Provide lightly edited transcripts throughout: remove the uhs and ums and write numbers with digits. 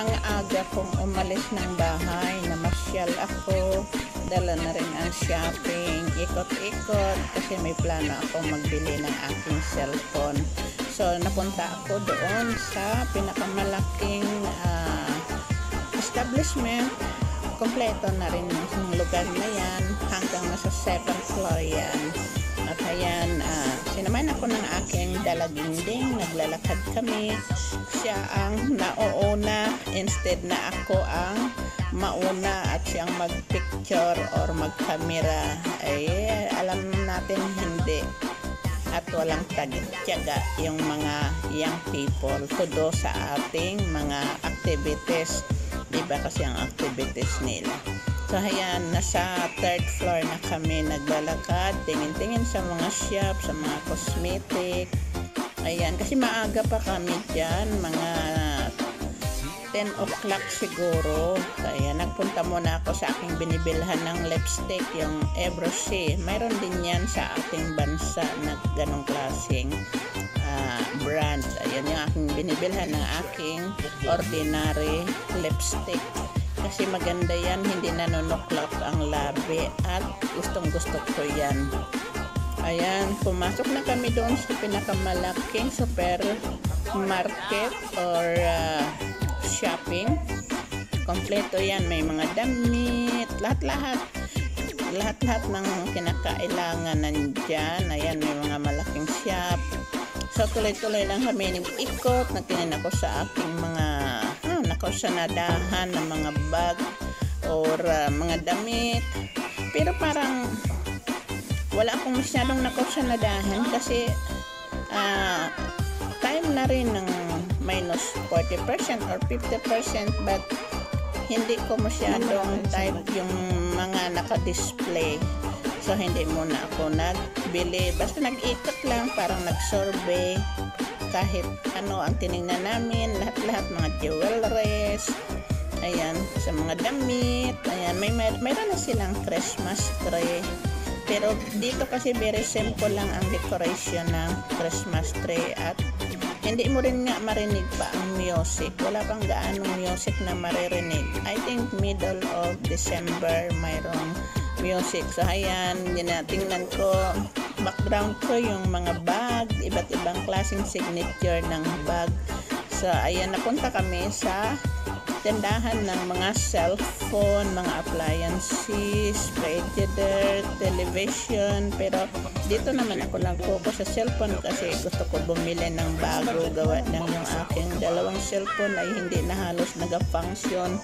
ang aga kong umalis ng bahay, namasyal ako, dala na rin ang shopping, ikot-ikot kasi may plano ako magbili ng aking cellphone. So napunta ako doon sa pinakamalaking establishment. Kompleto na rin yung lugar na yan, hanggang nasa 7th floor yan. At ayan, sinamahan ako ng aking dalaginding, naglalakad kami. Siya ang nauuna instead na ako ang mauna at siyang magpicture or magkamera. Ay, alam natin hindi at walang tiyaga yung mga young people to do sa ating mga activities. Diba kasi ang activities nila. So ayan, nasa 3rd floor na kami naglalakad, tingin-tingin sa mga shop, sa mga cosmetic. Ayan, kasi maaga pa kami dyan, mga 10 o'clock siguro. Kaya nagpunta muna ako sa aking binibilhan ng lipstick, yung Evrosy. Mayroon din yan sa ating bansa na ganong klaseng brand. Ayan yung aking binibilhan ng aking ordinary lipstick. Kasi maganda yan, hindi nanonoklap ang labi at gustong gusto ko yan. Ayan, pumasok na kami doon sa pinakamalaking supermarket or shopping. Kompleto yan, may mga damit, lahat-lahat ng kinakailangan nandyan. Ayan, may mga malaking shop. So tuloy-tuloy lang kami nag-ikot, nagtingin ako sa aking mga nakasanadahan ng mga bag or mga damit. Pero parang wala akong masyadong nakasanadahan kasi time na rin ng minus 40% or 50%, but hindi ko masyadong type yung mga naka-display. So hindi muna ako nagbili, basta nag-ikot lang, parang nag-survey kahit ano ang tinignan namin, lahat-lahat mga jewelries. Ayan, sa mga damit. Ayan, mayroon na silang Christmas tree. Pero dito kasi very simple lang ang decoration ng Christmas tree at hindi mo rin nga marinig pa ang music. Wala pang gaanong music na maririnig. I think middle of December mayroong music. So ayan, tingnan ko, background ko yung mga bag, iba't ibang klaseng signature ng bag. So ayan, napunta kami sa tindahan ng mga cellphone, mga appliances, frigidaire, television. Pero dito naman ako nag-focus sa cellphone kasi gusto ko bumili ng bago. Gawa ng yung aking dalawang cellphone ay hindi na halos nag-function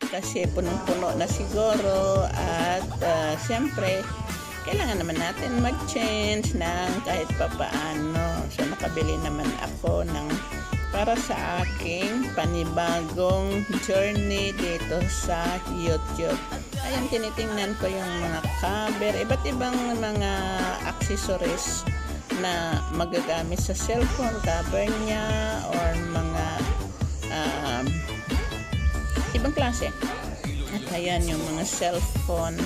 kasi punong-puno na siguro. At siyempre kailangan naman natin mag-change ng kahit papaano. So nakabili naman ako ng para sa aking panibagong journey dito sa YouTube. Ayan, tinitingnan ko yung mga cover, iba't ibang mga accessories na magagamit sa cellphone, cover niya or mga ibang klase. At ayan yung mga cellphone,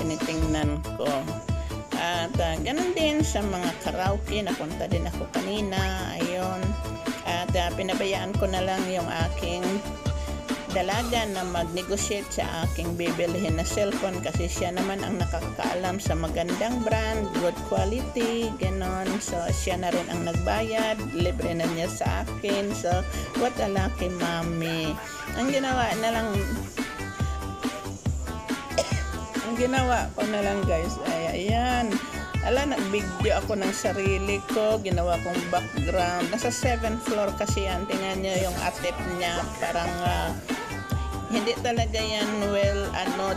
tinitingnan ko. At ganun din sa mga karaoke, napunta din ako kanina. Ayun. At pinabayaan ko na lang yung aking dalaga na mag-negotiate sa aking bibilihin na cellphone kasi siya naman ang nakakaalam sa magandang brand, good quality, ganon. So siya na rin ang nagbayad, libre na niya sa akin. So what a lucky mommy. Ang ginawa ko na lang guys ay ayan, nag-video ako ng sarili ko, ginawa kong background. Nasa 7th floor kasi yan, tingnan nyo yung atip niya, parang hindi talaga yan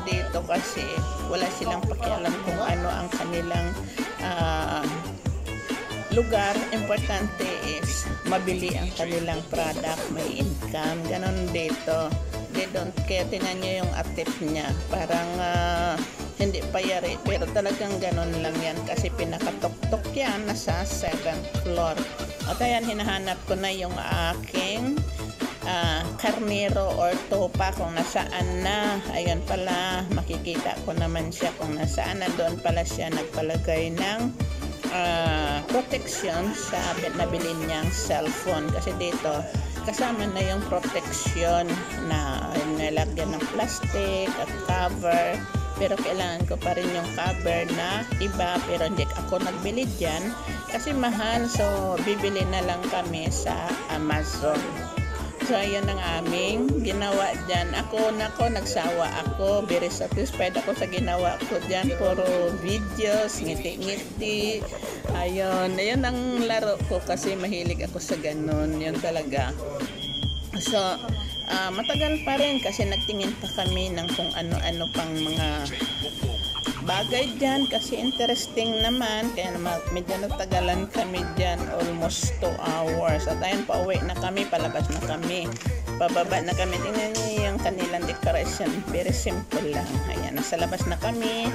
dito kasi wala silang pakialam kung ano ang kanilang lugar. Importante is mabili ang kanilang product, may income, ganon dito. They don't care. Tingnan nyo yung atip niya, parang hindi pa yari, pero talagang ganon lang yan kasi pinakatok-tok yan, nasa 7th floor. At ayan, hinahanap ko na yung aking karnero or topa kung nasaan na. Ayan pala, makikita ko naman siya kung nasaan. Nandoon pala siya nagpalagay ng protection sa nabili niyang cellphone kasi dito kasama na yung protection na nilagyan ng plastic at cover. Pero kailangan ko pa rin yung cover na iba, pero hindi ako nagbili dyan kasi mahal. So bibili na lang kami sa Amazon. So ayun ang aming ginawa dyan. Nagsawa ako, very satisfied ako sa ginawa ko dyan. Puro videos, ngiti-ngiti. Ayun ang laro ko kasi mahilig ako sa ganun. Yun talaga. So matagal pa rin kasi nagtingin pa kami ng kung ano-ano pang mga bagay dyan kasi interesting naman, kaya medyo natagalan kami dyan, almost 2 hours. At ayun, pauwi na kami, palabas na kami, pababa na kami. Tingnan niyo yung kanilang decoration, very simple lang. Ayan, nasa labas na kami,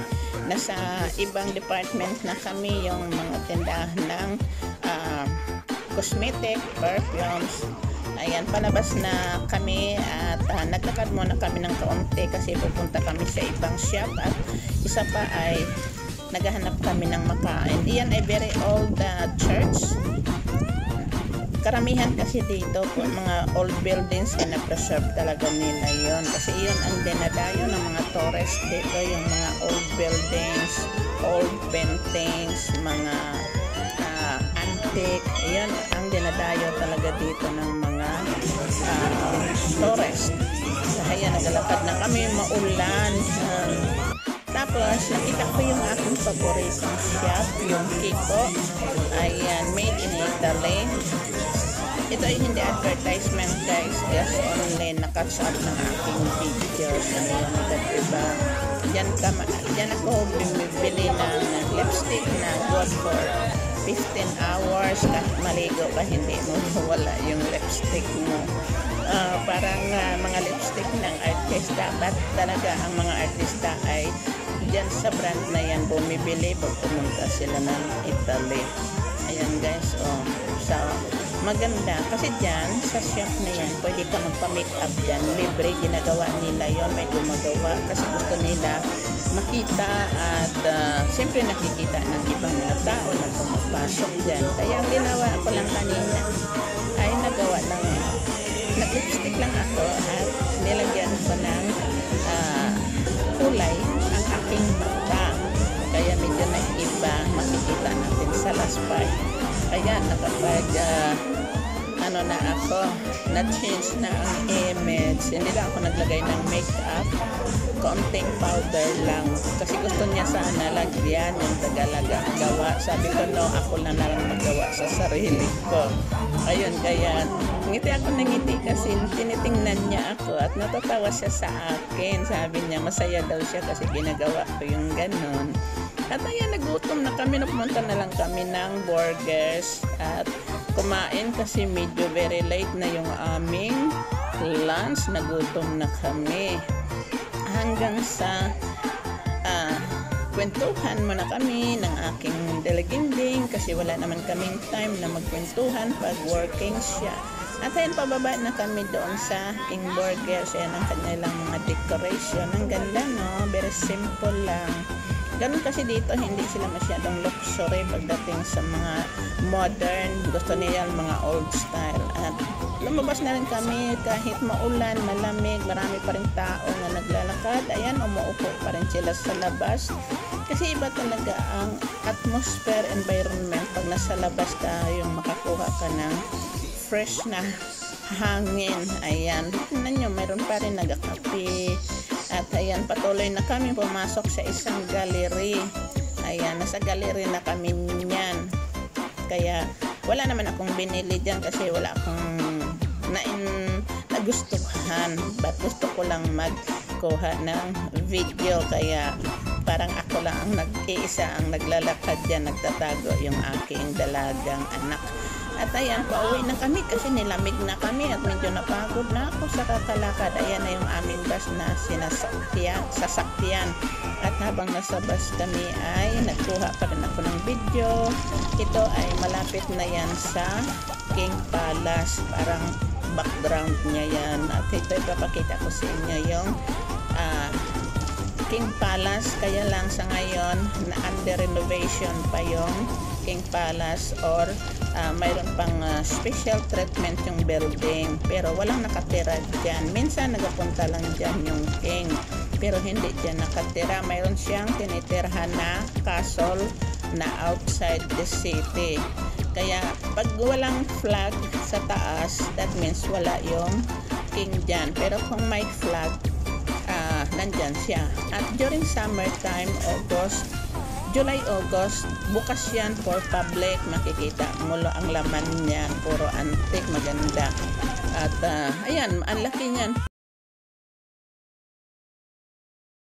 nasa ibang department na kami, yung mga tindahan ng cosmetic, perfumes. Ayan, palabas na kami at naglakad muna kami ng kaunti kasi pupunta kami sa ibang shop at isa pa ay naghahanap kami ng makain. Iyan ay very old church. Karamihan kasi dito po mga old buildings ay na-preserve talaga nila yon kasi iyon ang dinadayo ng mga tourist dito, yung mga old buildings, old paintings, mga antique. Iyan ang dinadayo talaga dito ng mga tourist. Kaya naglalakad na kami, maulan. Tapos nakita ko yung aking paboritong shop, yung Kiko. Ayan, made in Italy. Ito ay hindi advertisement guys, just only na-catch up ng aking videos. Ayan, diba? Diyan ako bumibili ng lipstick na good for 15 hours. Kahit maligo pa, hindi mo wala yung lipstick mo. Parang mga lipstick ng artista, but talaga ang mga artista ay dyan sa brand na yan bumibili pag pumunta sila ng Italy. Ayan guys, so maganda kasi dyan sa shop na yan pwede ka magpa-makeup dyan, libre, ginagawa nila yon, may gumagawa kasi gusto nila makita at siyempre nakikita ng ibang mga tao na pumapasok dyan. Kaya ang ginawa ko lang kanina ay nagawa ng nag-lipstick lang ako at nilagyan ko ng kulay ang aking mata. Kaya medyo naiba, makikita natin sa laspay. Kaya nakapag na ako, na-change na ang image. Hindi lang ako naglagay ng makeup, konting powder lang. Kasi gusto niya sana lagyan yung tagalaga gawa. Sabi ko, no, ako na lang magawa sa sarili ko. Ayun, kaya ngiti ako ng ngiti kasi tinitingnan niya ako at natatawa siya sa akin. Sabi niya, masaya daw siya kasi ginagawa ko yung ganon. At ayan, nagutom na kami. Pumunta na lang kami ng burgers at kumain kasi medyo very late na yung aming lunch. Nagutom na kami. Hanggang sa kwentuhan muna kami ng aking deleginding kasi wala naman kaming time na magkwentuhan pag working siya. At ayun, pababa na kami doon sa King Burgers. Ayan ang kanilang mga decoration. Ang ganda, no? Very simple lang. Ganun kasi dito, hindi sila masyadong luxury pagdating sa mga modern. Gusto nila mga old style. At lumabas na rin kami kahit maulan, malamig, marami pa rin tao na naglalakad. Ayan, umuupo pa rin sila sa labas. Kasi iba talaga ang atmosphere, environment. Pag nasa labas ka, yung makakuha ka ng fresh na hangin. Ayan, tingnan nyo, mayroon pa rin nagakape. At ayan, patuloy na kami pumasok sa isang gallery. Ayan, nasa gallery na kami niyan. Kaya wala naman akong binili dyan kasi wala akong nagustuhan. But gusto ko lang magkuha ng video. Kaya parang ako lang ang nag-iisa ang naglalakad dyan, nagtatago yung aking dalagang anak. At ayan, pauwi na kami kasi nilamig na kami at medyo napagod na ako sa kakalakad. Ayan na yung aming bus na sasakyan. At habang nasa bus kami ay nagkuha pa rin ako ng video. Ito ay malapit na yan sa King Palace. Parang background niya yan. At ito ipapakita ko sa inyo yung King Palace. Kaya lang sa ngayon na under renovation pa yung King Palace or mayroon pang special treatment yung building, pero walang nakatira dyan. Minsan nagapunta lang dyan yung king, pero hindi dyan nakatira. Mayroon siyang tinitirhan na castle na outside the city. Kaya pag walang flag sa taas, that means wala yung king dyan. Pero kung may flag, nandyan siya. At during summertime, July, August, bukas yan for public. Makikita mo ang laman niyan, puro antique, maganda. At ayan, ang laki niyan.